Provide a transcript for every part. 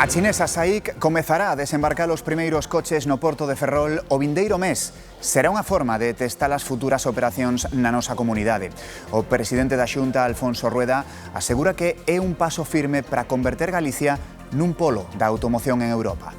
A chinesa SAIC comezará a desembarcar os primeiros coches no porto de Ferrol o vindeiro mes. Será unha forma de testar as futuras operacións na nosa comunidade. O presidente da Xunta, Alfonso Rueda, asegura que é un paso firme para converter Galicia nun polo da automoción en Europa.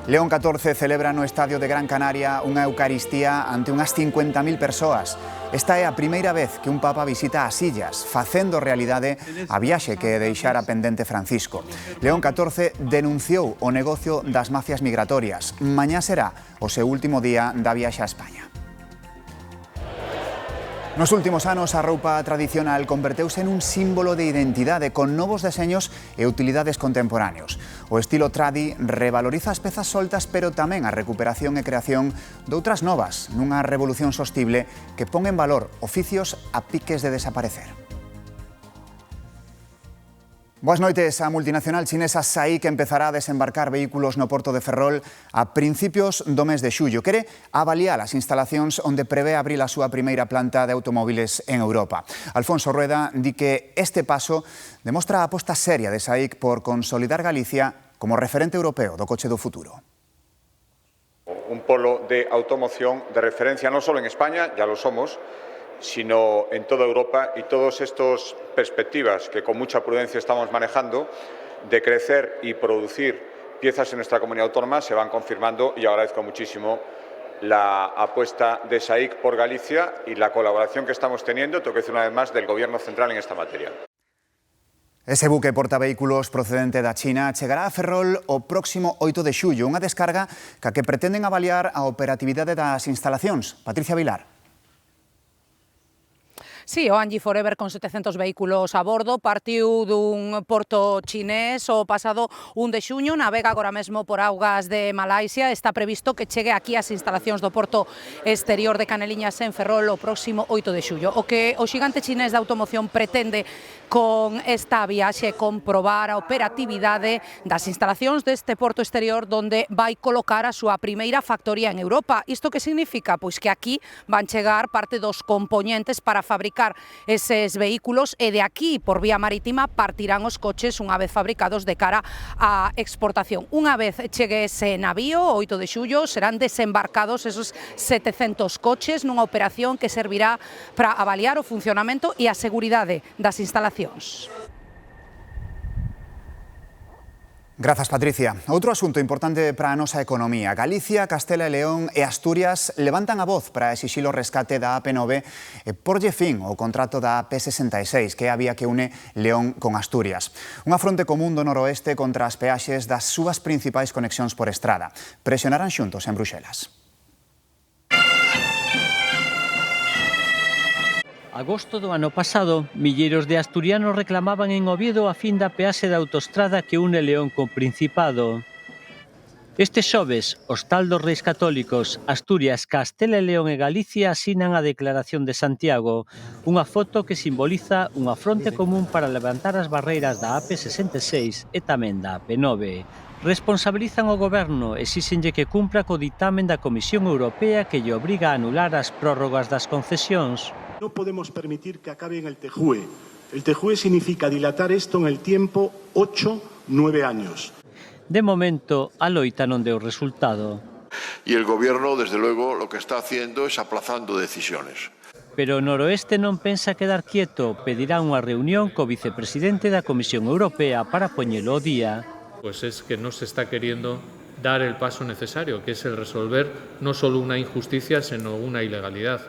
León XIV celebra no estadio de Gran Canaria unha Eucaristía ante unhas 50.000 persoas. Esta é a primeira vez que un papa visita as illas, facendo realidade a viaxe que deixara pendente Francisco. León XIV denunciou o negocio das mafias migratorias. Mañá será o seu último día da viaxe a España. Nos últimos anos, a roupa tradicional converteuse en un símbolo de identidade con novos deseños e utilidades contemporáneos. O estilo tradi revaloriza as pezas soltas, pero tamén a recuperación e creación doutras novas, nunha revolución sostible que pon en valor oficios a piques de desaparecer. Boas noites. A multinacional chinesa SAIC empezará a desembarcar vehículos no porto de Ferrol a principios do mes de xullo. Quere avaliar as instalacións onde prevé abrir a súa primeira planta de automóviles en Europa. Alfonso Rueda di que este paso demostra a aposta seria de SAIC por consolidar Galicia como referente europeo do coche do futuro. Un polo de automoción de referencia non solo en España, ya lo somos, sino en toda Europa, y todas estas perspectivas que con mucha prudencia estamos manejando de crecer y producir piezas en nuestra comunidad autónoma se van confirmando, y agradezco muchísimo la apuesta de SAIC por Galicia y la colaboración que estamos teniendo, tengo que decir una vez más, del Gobierno central en esta materia. Ese buque portavehículos procedente da China chegará a Ferrol o próximo 8 de xullo, unha descarga ca que pretenden avaliar a operatividade das instalacións. Patricia Vilar. Sí, o Anji Forever con 700 vehículos a bordo partiu dun porto chinés o pasado 1 de xuño, navega agora mesmo por augas de Malaisia. Está previsto que chegue aquí ás instalacións do porto exterior de Caneliñas en Ferrol o próximo 8 de xullo. O que o xigante chinés da automoción pretende con esta viaxe comprobar a operatividade das instalacións deste porto exterior donde vai colocar a súa primeira factoría en Europa. Isto que significa? Pois que aquí van chegar parte dos componentes para fabricar eses vehículos e de aquí, por vía marítima, partirán os coches unha vez fabricados de cara á exportación. Unha vez chegue ese navío, o 8 de xullo, serán desembarcados esos 700 coches nunha operación que servirá para avaliar o funcionamento e a seguridade das instalacións. Grazas, Patricia. Outro asunto importante para a nosa economía. Galicia, Castela e León e Asturias levantan a voz para exixir o rescate da AP9 e porlle fin ao contrato da AP66, que é a vía que une León con Asturias. Unha fronte común do noroeste contra as peaxes das súas principais conexións por estrada. Presionarán xuntos en Bruxelas. Agosto do ano pasado, milleiros de asturianos reclamaban en Oviedo a fin da peaxe da autoestrada que une León co Principado. Este xoves, os tal dos Reis Católicos, Asturias, Castela e León e Galicia asinan a Declaración de Santiago, unha foto que simboliza unha fronte común para levantar as barreiras da AP66 e tamén da AP9. Responsabilizan o Goberno e exíxenlle que cumpra co ditame da Comisión Europea que lle obriga a anular as prórrogas das concesións. No podemos permitir que acabe en el TEJUE. El TEJUE significa dilatar esto en el tiempo 8-9 años. De momento, a loita non deu resultado. Y el Gobierno, desde luego, lo que está haciendo es aplazando decisiones. Pero o noroeste non pensa quedar quieto, pedirá unha reunión co vicepresidente da Comisión Europea para poñelo ao día. Pues es que no se está queriendo dar el paso necesario, que es el resolver no solo una injusticia, sino una ilegalidad.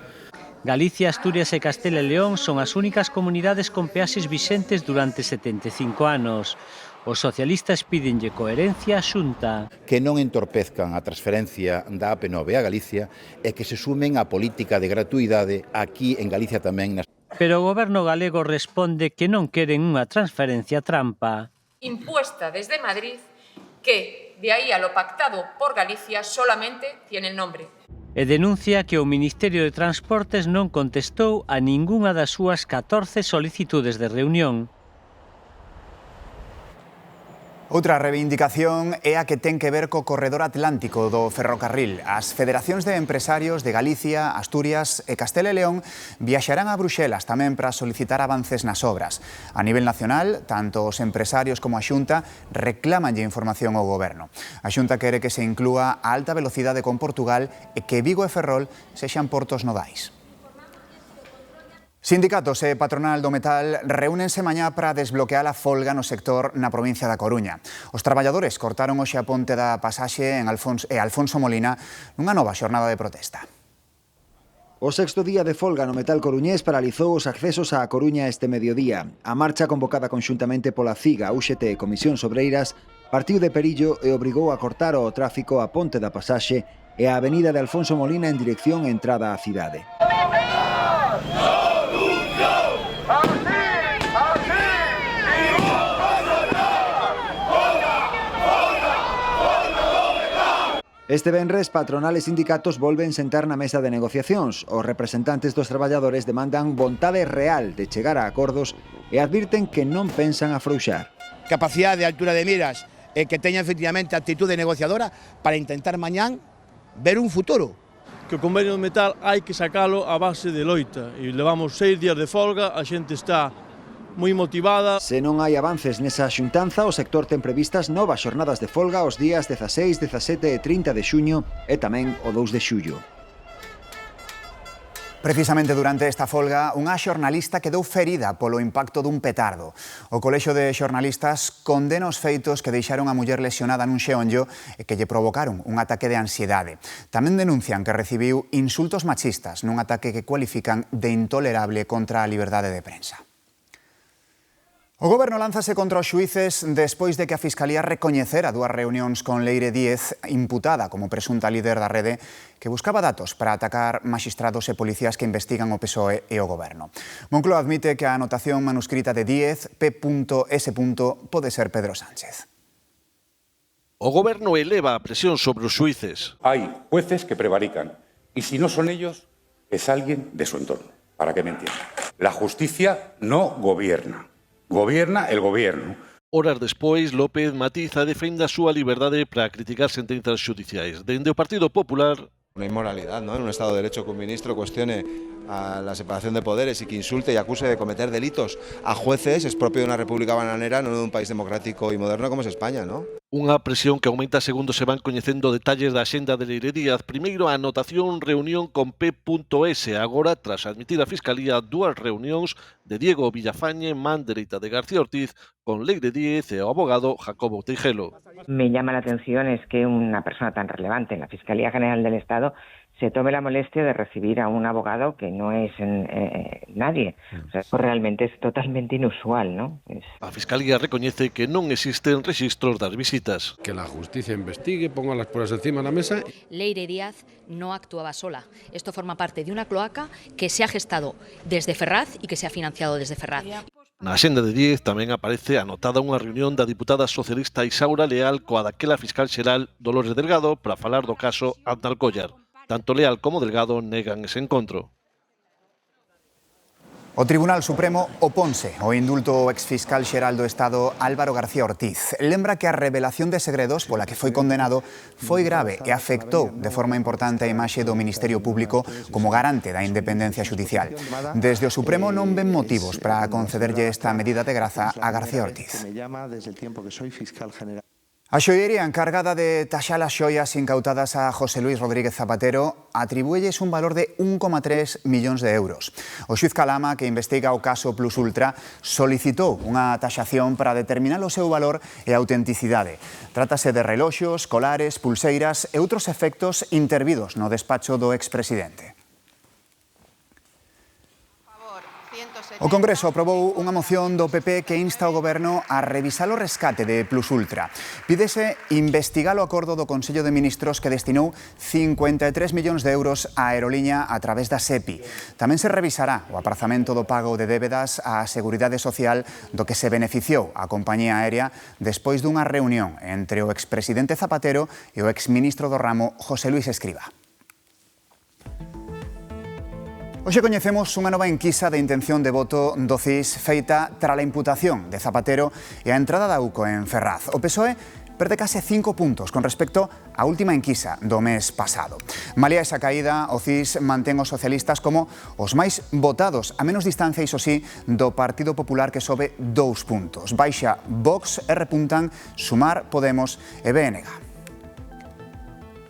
Galicia, Asturias e Castela e León son as únicas comunidades con peaxes vixentes durante 75 anos. Os socialistas pídenlle coherencia á Xunta. Que non entorpezcan a transferencia da AP9 a Galicia e que se sumen á política de gratuidade aquí en Galicia tamén. Pero o goberno galego responde que non queren unha transferencia trampa. Impuesta desde Madrid, que de ahí a lo pactado por Galicia solamente tiene el nombre. E denuncia que o Ministerio de Transportes non contestou a ningunha das súas 14 solicitudes de reunión. Outra reivindicación é a que ten que ver co corredor atlántico do ferrocarril. As federacións de empresarios de Galicia, Asturias e Castela e León viaxarán a Bruxelas tamén para solicitar avances nas obras. A nivel nacional, tanto os empresarios como a Xunta reclamanlle información ao Goberno. A Xunta quere que se inclúa a alta velocidade con Portugal e que Vigo e Ferrol sexan portos nodais. Sindicatos e patronal do metal reúnense mañá para desbloquear a folga no sector na provincia da Coruña. Os traballadores cortaron hoxe a ponte da pasaxe en Alfonso Molina nunha nova xornada de protesta. O sexto día de folga no metal coruñés paralizou os accesos á Coruña este mediodía. A marcha convocada conxuntamente pola CIGA, UGT e Comisións Obreiras partiu de Perillo e obrigou a cortar o tráfico a ponte da pasaxe e a avenida de Alfonso Molina en dirección entrada á cidade. Este venres, patronal e sindicatos volven sentar na mesa de negociacións. Os representantes dos traballadores demandan vontade real de chegar a acordos e advirten que non pensan afrouxar. Capacidade de altura de miras e que teña efectivamente actitude negociadora para intentar mañán ver un futuro. Que o convenio do metal hai que sacalo a base de loita. E levamos 6 días de folga, a xente está moi motivada. Se non hai avances nesa xuntanza, o sector ten previstas novas xornadas de folga os días 16, 17 e 30 de xuño e tamén o 2 de xullo. Precisamente durante esta folga, unha xornalista quedou ferida polo impacto dun petardo. O Colexio de Xornalistas condena os feitos que deixaron a muller lesionada nun xeonllo e que lle provocaron un ataque de ansiedade. Tamén denuncian que recibiu insultos machistas nun ataque que cualifican de intolerable contra a liberdade de prensa. O Goberno lánzase contra os xuíces despois de que a Fiscalía recoñecera 2 reunións con Leire Díez, imputada como presunta líder da rede, que buscaba datos para atacar maxistrados e policías que investigan o PSOE e o Goberno. Moncloa admite que a anotación manuscrita de Díez, P.S. pode ser Pedro Sánchez. O Goberno eleva a presión sobre os xuíces. Hay jueces que prevarican, y si no son ellos, es alguien de su entorno, para que me entiendan. La justicia no gobierna. Gobierna el Gobierno. Horas despois, López matiza e defende a súa liberdade para criticar sentenzas xudiciais. Dende o Partido Popular... Una inmoralidad, ¿no? En un Estado de Derecho que un ministro cuestione a la separación de poderes y que insulte y acuse de cometer delitos a jueces es propio de una república bananera, no de un país democrático y moderno como es España, ¿no? Unha presión que aumenta segundo se van coñecendo detalles da axenda de Leire Díaz. Primeiro, a anotación reunión con P.S. Agora, tras admitir a Fiscalía 2 reunións de Diego Villafañe, man dereita de García Ortiz, con Leire Díez e o abogado Jacobo Teijelo. Me llama la atención es que una persona tan relevante en la Fiscalía General del Estado se tome la molestia de recibir a un abogado que no es nadie. O sea, eso realmente es totalmente inusual, ¿no? A Fiscalía recoñece que non existen rexistros das visitas. Que la justicia investigue, ponga las pruebas encima de la mesa. Leire Díaz no actuaba sola. Esto forma parte de una cloaca que se ha gestado desde Ferraz y que se ha financiado desde Ferraz. Na axenda de Díez tamén aparece anotada unha reunión da diputada socialista Isaura Leal coa daquela fiscal xeral Dolores Delgado para falar do caso Arnal Collar. Tanto Leal como Delgado negan ese encontro. O Tribunal Supremo oponse ao indulto ao exfiscal xeral do Estado Álvaro García Ortiz. Lembra que a revelación de segredos pola que foi condenado foi grave e afectou de forma importante a imaxe do Ministerio Público como garante da independencia xudicial. Desde o Supremo non ven motivos para concederlle esta medida de graza a García Ortiz. A xoiería encargada de taxar as xoias incautadas a José Luis Rodríguez Zapatero atribúelles un valor de 1,3 millóns de euros. O xuiz Calama, que investiga o caso Plus Ultra, solicitou unha taxación para determinar o seu valor e autenticidade. Trátase de reloxos, colares, pulseiras e outros efectos intervidos no despacho do expresidente. O Congreso aprobou unha moción do PP que insta o Goberno a revisar o rescate de Plus Ultra. Pídese investigar o acordo do Consello de Ministros que destinou 53 millóns de euros á aeroliña a través da SEPI. Tamén se revisará o aprazamento do pago de débedas á Seguridade Social do que se beneficiou a compañía aérea despois dunha reunión entre o expresidente Zapatero e o exministro do ramo José Luis Escrivá. Hoxe coñecemos unha nova enquisa de intención de voto do CIS feita tras a imputación de Zapatero e a entrada da UCO en Ferraz. O PSOE perde case 5 puntos con respecto á última enquisa do mes pasado. Malia esa caída, o CIS mantén os socialistas como os máis votados, a menos distancia, iso sí, do Partido Popular, que sobe 2 puntos. Baixa Vox e repuntan Sumar, Podemos e BNG.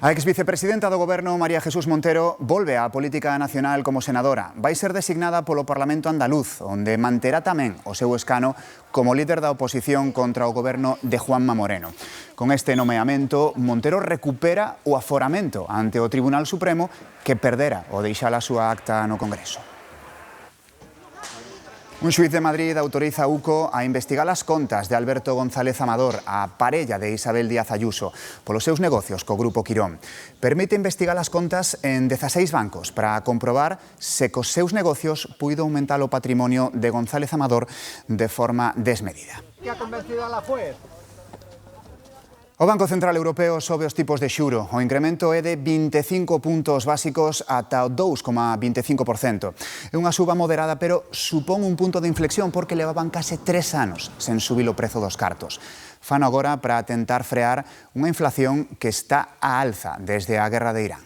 A exvicepresidenta do Goberno, María Jesús Montero, volve á política nacional como senadora. Vai ser designada polo Parlamento andaluz, onde manterá tamén o seu escano como líder da oposición contra o goberno de Juanma Moreno. Con este nomeamento, Montero recupera o aforamento ante o Tribunal Supremo, que perdera o deixar a súa acta no Congreso. Un xuíz de Madrid autoriza a UCO a investigar as contas de Alberto González Amador, a parella de Isabel Díaz Ayuso, polos seus negocios co Grupo Quirón. Permite investigar as contas en 16 bancos para comprobar se cos seus negocios puido aumentar o patrimonio de González Amador de forma desmedida. ¿Qué ha convencido a la juez? O Banco Central Europeo sobe os tipos de xuro. O incremento é de 25 puntos básicos ata o 2,25%. É unha suba moderada, pero supón un punto de inflexión porque levaban case 3 anos sen subir o prezo dos cartos. Fano agora para tentar frear unha inflación que está á alza desde a guerra de Irán.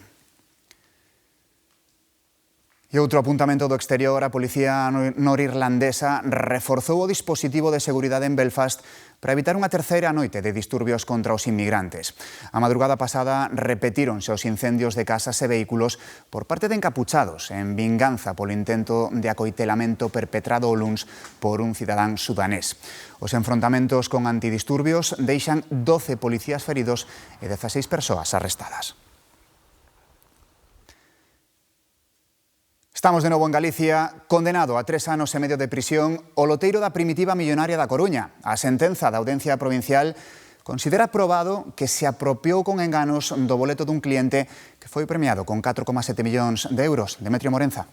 E outro apuntamento do exterior, a policía norirlandesa reforzou o dispositivo de seguridade en Belfast para evitar unha terceira noite de disturbios contra os inmigrantes. A madrugada pasada repetíronse os incendios de casas e vehículos por parte de encapuchados en vinganza polo intento de acoitelamento perpetrado o luns por un cidadán sudanés. Os enfrontamentos con antidisturbios deixan 12 policías feridos e 16 persoas arrestadas. Estamos de novo en Galicia, condenado a 3 anos e medio de prisión o loteiro da Primitiva Millonaria da Coruña. A sentenza da Audiencia Provincial considera probado que se apropiou con enganos do boleto dun cliente que foi premiado con 4,7 millóns de euros. Demetrio Morenza.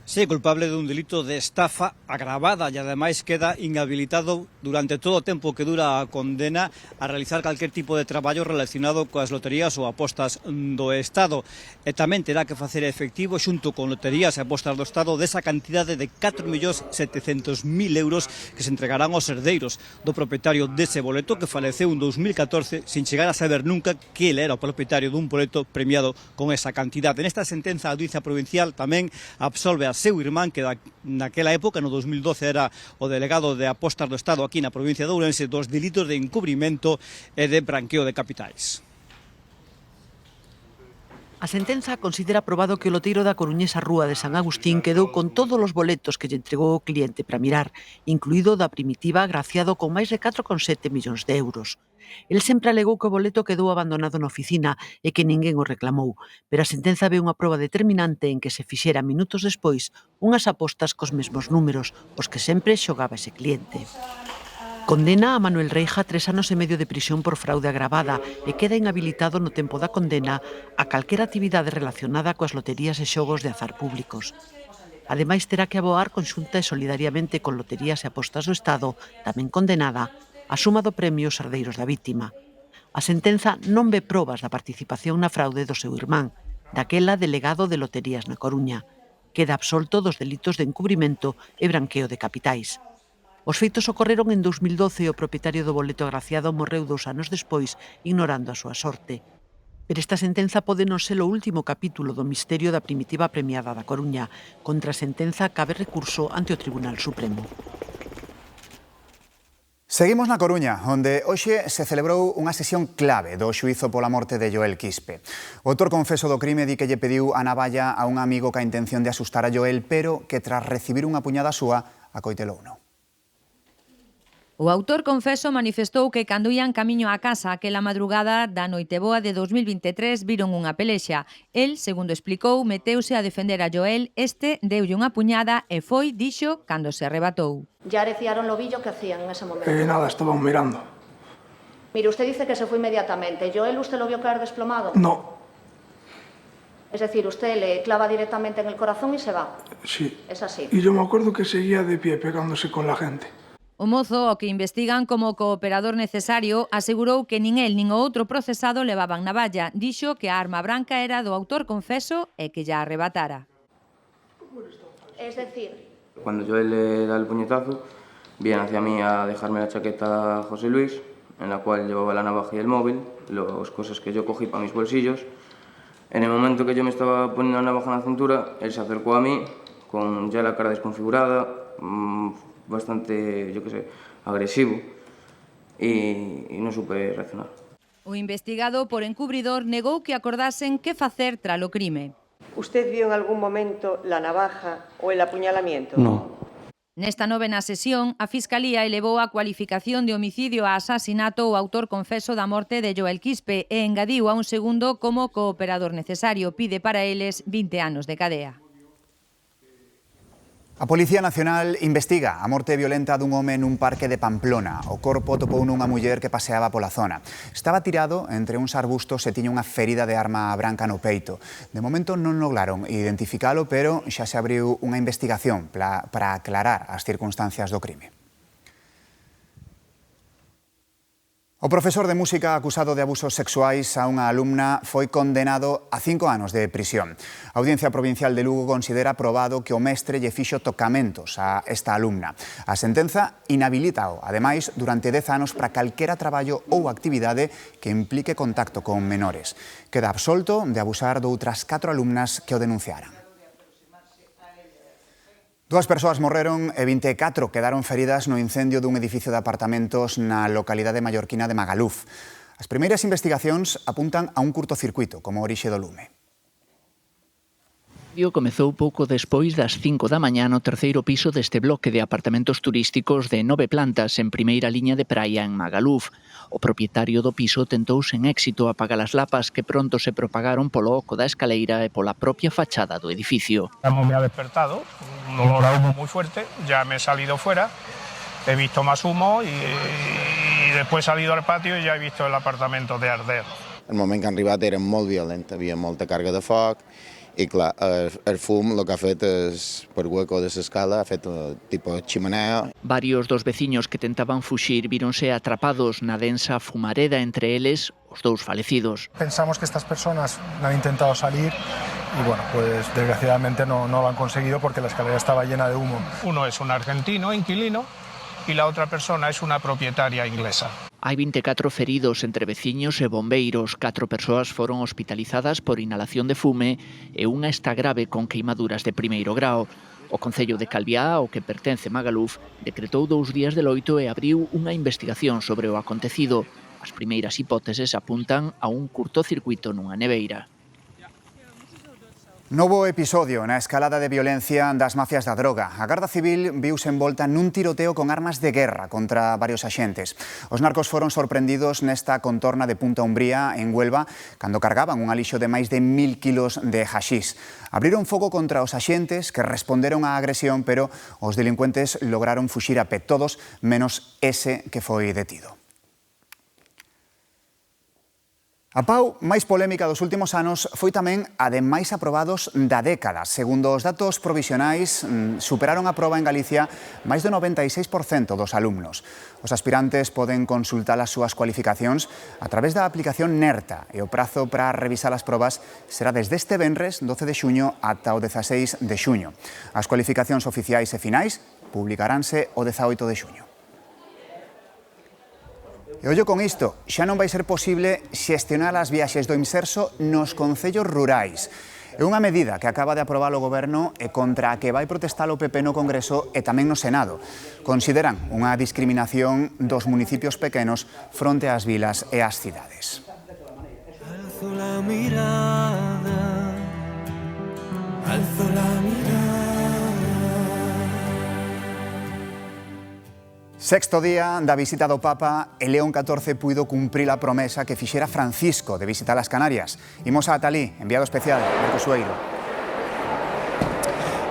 Sí, culpable dun delito de estafa agravada e ademais queda inhabilitado durante todo o tempo que dura a condena a realizar calquer tipo de traballo relacionado coas loterías ou apostas do Estado. E tamén terá que facer efectivo xunto con loterías e apostas do Estado desa cantidade de 4.700.000 euros que se entregarán aos herdeiros do propietario dese boleto que faleceu en 2014 sin chegar a saber nunca que ele era o propietario dun boleto premiado con esa cantidade. Nesta sentenza a Audiencia Provincial tamén absolve a seu irmán, que naquela época, no 2012, era o delegado de apostas do Estado aquí na provincia de Ourense, dos delitos de encubrimento e de branqueo de capitais. A sentenza considera probado que o loteiro da coruñesa Rúa de San Agustín quedou con todos os boletos que lle entregou o cliente para mirar, incluído da Primitiva, agraciado con máis de 4,7 millóns de euros. El sempre alegou que o boleto quedou abandonado na oficina e que ninguén o reclamou, pero a sentenza ve unha proba determinante en que se fixera minutos despois unhas apostas cos mesmos números, os que sempre xogaba ese cliente. Condena a Manuel Reija 3 anos e medio de prisión por fraude agravada e queda inhabilitado no tempo da condena a calquera actividade relacionada coas loterías e xogos de azar públicos. Ademais, terá que aboar conxunta e solidariamente con loterías e apostas do Estado, tamén condenada, a suma do premio aos herdeiros da vítima. A sentenza non ve probas da participación na fraude do seu irmán, daquela delegado de loterías na Coruña. Queda absolto dos delitos de encubrimento e branqueo de capitais. Os feitos ocorreron en 2012 e o propietario do boleto agraciado morreu 2 anos despois, ignorando a súa sorte. Pero esta sentenza pode non ser o último capítulo do misterio da Primitiva premiada da Coruña. Contra a sentenza cabe recurso ante o Tribunal Supremo. Seguimos na Coruña, onde hoxe se celebrou unha sesión clave do xuízo pola morte de Joel Quispe. O autor confeso do crime di que lle pediu a navalla a un amigo ca intención de asustar a Joel, pero que tras recibir unha puñada súa, acoitelouno. O autor confeso manifestou que cando ían camiño á casa aquela madrugada da Noiteboa de 2023 viron unha pelexa. El, segundo explicou, meteuse a defender a Joel, este deulle unha puñada e foi, dixo, cando se arrebatou. Ya areciaron lo billo que hacían en ese momento. Nada, estaban mirando. Mire, usted dice que se fue inmediatamente. ¿Joel usted lo vio caer desplomado? No. Es decir, usted le clava directamente en el corazón y se va. Sí. Es así. Y yo me acuerdo que seguía de pie pegándose con la gente. O mozo, o que investigan como cooperador necesario, asegurou que nin el nin o outro procesado levaban navalla. Dixo que a arma branca era do autor confeso e que ya arrebatara. Es decir... Cuando Joel le da el puñetazo, viene hacia mí a dejarme la chaqueta José Luis, en la cual llevaba la navaja y el móvil, las cosas que yo cogí para mis bolsillos. En el momento que yo me estaba poniendo la navaja en la cintura, él se acercó a mí con ya la cara desconfigurada, bastante, yo qué sé, agresivo, y non supe reaccionar. O investigado por encubridor negou que acordasen que facer tralo crime. ¿Usted vio en algún momento la navaja o el apuñalamiento? No. Nesta novena sesión, a Fiscalía elevou a cualificación de homicidio a asasinato o autor confeso da morte de Joel Quispe e engadiu a un segundo como cooperador necesario. Pide para eles 20 anos de cadea. A Policía Nacional investiga a morte violenta dun home nun parque de Pamplona. O corpo topou nunha muller que paseaba pola zona. Estaba tirado entre uns arbustos e tiña unha ferida de arma branca no peito. De momento non lograron identificalo, pero xa se abriu unha investigación para aclarar as circunstancias do crime. O profesor de música acusado de abusos sexuais a unha alumna foi condenado a 5 anos de prisión. A Audiencia Provincial de Lugo considera probado que o mestre lle fixo tocamentos a esta alumna. A sentenza inhabilitao, ademais, durante 10 anos para calquera traballo ou actividade que implique contacto con menores. Queda absolto de abusar de outras 4 alumnas que o denunciaran. 2 persoas morreron e 24 quedaron feridas no incendio dun edificio de apartamentos na localidade mallorquina de Magaluf. As primeiras investigacións apuntan a un curtocircuito como orixe do lume. O comezou pouco despois das 5 da mañá no terceiro piso deste bloque de apartamentos turísticos de 9 plantas en primeira liña de praia en Magaluf. O propietario do piso tentou sen éxito apagar as lapas que pronto se propagaron polo oco da escaleira e pola propia fachada do edificio. Me ha despertado, un olor a humo muy fuerte, ya me he salido fuera, he visto más humo y después he salido al patio y ya he visto el apartamento de arder. El moment que han arribat era molt violent, havia molta càrrega de foc, i clar, el fum el que ha fet és, per hueco de l'escala, ha fet tipus chimenea. Varios dos veciños que tentaban fuxir víronse atrapados na densa fumareda, entre eles os 2 falecidos. Pensamos que estas personas han intentado salir y bueno, pues desgraciadamente no lo han conseguido porque la escalera estaba llena de humo. Uno es un argentino, inquilino, y la otra persona es una propietaria inglesa. Hai 24 feridos entre veciños e bombeiros. 4 persoas foron hospitalizadas por inhalación de fume e unha está grave con queimaduras de primeiro grao. O Concello de Calviá, ao que pertence Magaluf, decretou 2 días de loito e abriu unha investigación sobre o acontecido. As primeiras hipóteses apuntan a un curtocircuito nunha neveira. Novo episodio na escalada de violencia das mafias da droga. A Garda Civil viuse envolta nun tiroteo con armas de guerra contra varios axentes. Os narcos foron sorprendidos nesta contorna de Punta Umbría, en Huelva, cando cargaban un alixo de máis de 1000 kilos de haxís. Abriron fogo contra os axentes que responderon á agresión, pero os delincuentes lograron fuxir a pé, todos menos ese que foi detido. A pau máis polémica dos últimos anos foi tamén a de máis aprobados da década. Segundo os datos provisionais, superaron a proba en Galicia máis do 96% dos alumnos. Os aspirantes poden consultar as súas cualificacións a través da aplicación Nerta e o prazo para revisar as probas será desde este venres 12 de xuño ata o 16 de xuño. As cualificacións oficiais e finais publicaránse o 18 de xuño. E ollo con isto, xa non vai ser posible xestionar as viaxes do Imserso nos concellos rurais. É unha medida que acaba de aprobar o Goberno e contra a que vai protestar o PP no Congreso e tamén no Senado. Consideran unha discriminación dos municipios pequenos fronte ás vilas e ás cidades. Alzo la mirada, alzo la mirada. Sexto día da visita do Papa e León XIV puido cumprir a promesa que fixera Francisco de visitar as Canarias. Imos a Atalí, enviado especial, Marco Sueiro.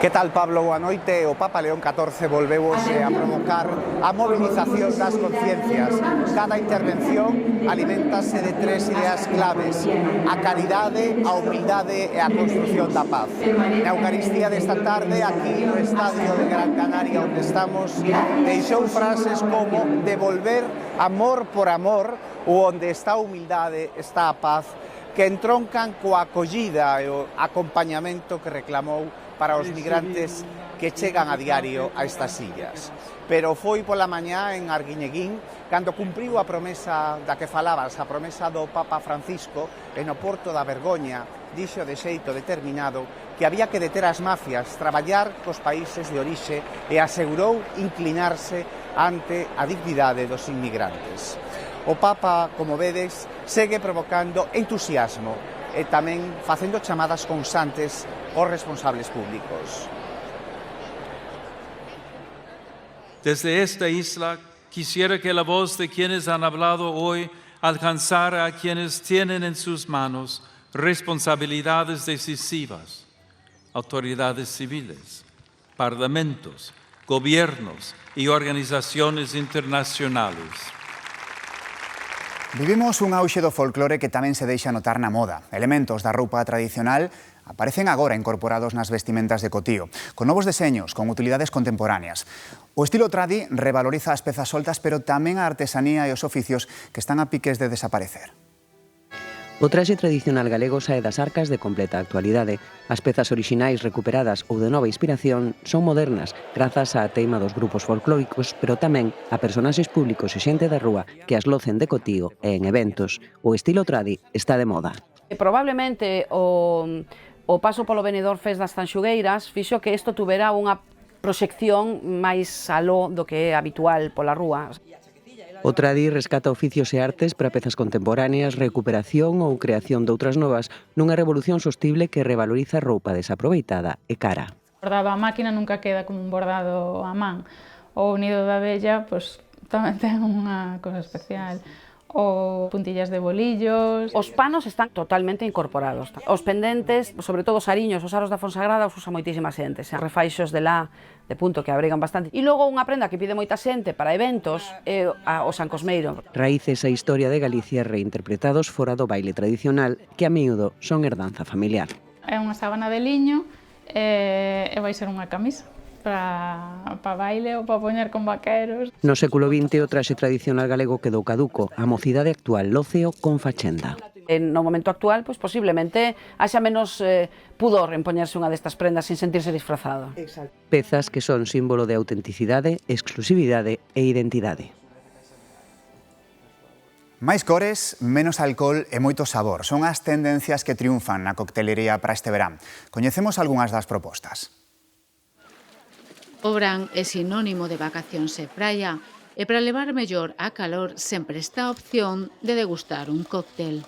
Que tal, Pablo? Boa noite. O Papa León XIV volveu hoxe a provocar a movilización das conciencias. Cada intervención alimentase de tres ideas claves: a caridade, a humildade e a construción da paz. Na Eucaristía desta tarde, aquí no estadio de Gran Canaria onde estamos, deixou frases como devolver amor por amor, ou onde está a humildade está a paz, que entroncan coa acollida e o acompañamento que reclamou para os migrantes que chegan a diario a estas illas. Pero foi pola mañá en Arguiñeguín cando cumpriu a promesa da que falabas, a promesa do Papa Francisco, e no Porto da Vergoña dixo de xeito determinado que había que deter as mafias, traballar cos países de orixe e asegurou inclinarse ante a dignidade dos inmigrantes. O Papa, como vedes, segue provocando entusiasmo e tamén facendo chamadas constantes aos responsables públicos. Desde esta isla quisiera que la voz de quienes han hablado hoy alcanzara a quienes tienen en sus manos responsabilidades decisivas, autoridades civiles, parlamentos, gobiernos y organizaciones internacionales. Vivimos un auxe do folclore que tamén se deixa notar na moda. Elementos da roupa tradicional aparecen agora incorporados nas vestimentas de cotío, con novos deseños, con utilidades contemporáneas. O estilo tradi revaloriza as pezas soltas, pero tamén a artesanía e os oficios que están a piques de desaparecer. O traxe tradicional galego sae das arcas de completa actualidade. As pezas orixinais recuperadas ou de nova inspiración son modernas, grazas á teima dos grupos folclóricos, pero tamén a personaxes públicos e xente da rúa que as locen de cotío e en eventos. O estilo tradi está de moda. Probablemente o paso polo Benidorm Fest das Tanxugueiras fixo que isto tuvera unha proxección máis aló do que é habitual pola rúa. O tradi rescata oficios e artes para pezas contemporáneas, recuperación ou creación doutras novas nunha revolución sostible que revaloriza roupa desaproveitada e cara. Bordado a máquina nunca queda como un bordado a man. O nido da abella, pois, tamén ten unha cosa especial. O puntillas de bolillos. Os panos están totalmente incorporados. Os pendentes, sobre todo os ariños, os aros da Fonsagrada, os usa moitísima xente. Os refaixos de lá, de punto, que abrigan bastante. E logo unha prenda que pide moita xente para eventos é o San Cosmeiro. Raíces a historia de Galicia reinterpretados fora do baile tradicional, que a miúdo son herdanza familiar. É unha sábana de liño e vai ser unha camisa para baile ou para poñer con vaqueros. No século XX o traxe tradicional galego quedou caduco, a mocidade actual lóceo con fachenda. No momento actual, pois posiblemente haxa menos pudor en poñerse unha destas prendas sin sentirse disfrazado. Pezas que son símbolo de autenticidade, exclusividade e identidade. Máis cores, menos alcohol e moito sabor. Son as tendencias que triunfan na coctelería para este verán. Coñecemos algunhas das propostas. O verán é sinónimo de vacacións e praia, e para levar mellor a calor sempre está a opción de degustar un cóctel.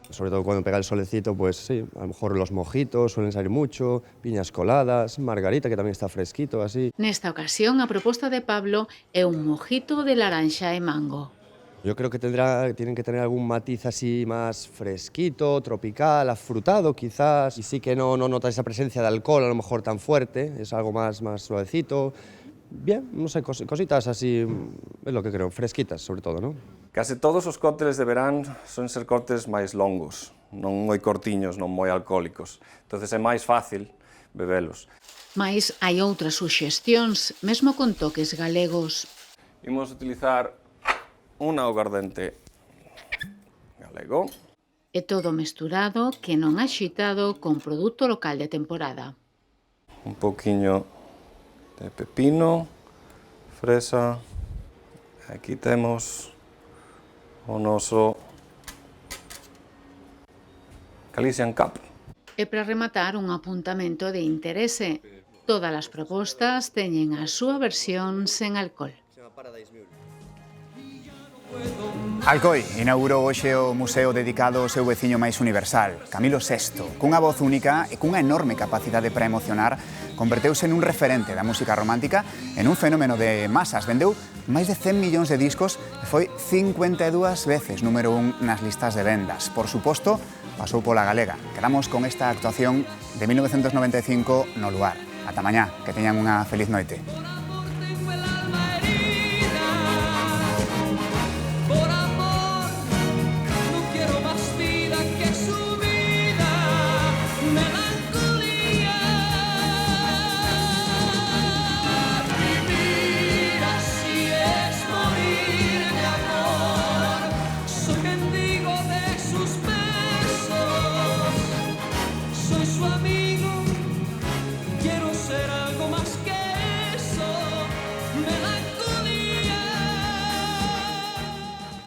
Sobre todo cuando pega el solecito, pues sí, a lo mejor los mojitos suelen salir mucho, piñas coladas, margarita, que también está fresquito, así. Nesta ocasión, a proposta de Pablo é un mojito de laranxa e mango. Yo creo que tienen que tener algún matiz así más fresquito, tropical, afrutado quizás, y sí que no nota esa presencia de alcohol a lo mejor tan fuerte, es algo más suavecito. Bien, no sé, cositas así, es lo que creo, fresquitas sobre todo, ¿no? Case todos os cócteles de verán son ser cócteles máis longos, non moi cortiños, non moi alcohólicos, entonces é máis fácil bebelos. Mais hai outras suxestións, mesmo con toques galegos. Imos utilizar un aguardente galego. E todo mesturado, que non axitado, con produto local de temporada. Un poquinho de pepino, fresa. Aquí temos o noso Galician Cup. E para rematar, un apuntamento de interese. Todas as propostas teñen a súa versión sen alcohol. Alcoi inaugurou hoxe o museo dedicado ao seu veciño máis universal, Camilo VI. Cunha voz única e cunha enorme capacidade para emocionar, converteuse nun referente da música romántica e nun fenómeno de masas. Vendeu máis de 100 millóns de discos e foi 52 veces número 1 nas listas de vendas. Por suposto, pasou pola galega. Quedamos con esta actuación de 1995 no Luar. Ata mañá, que teñan unha feliz noite. Quiero ser algo más que eso. Me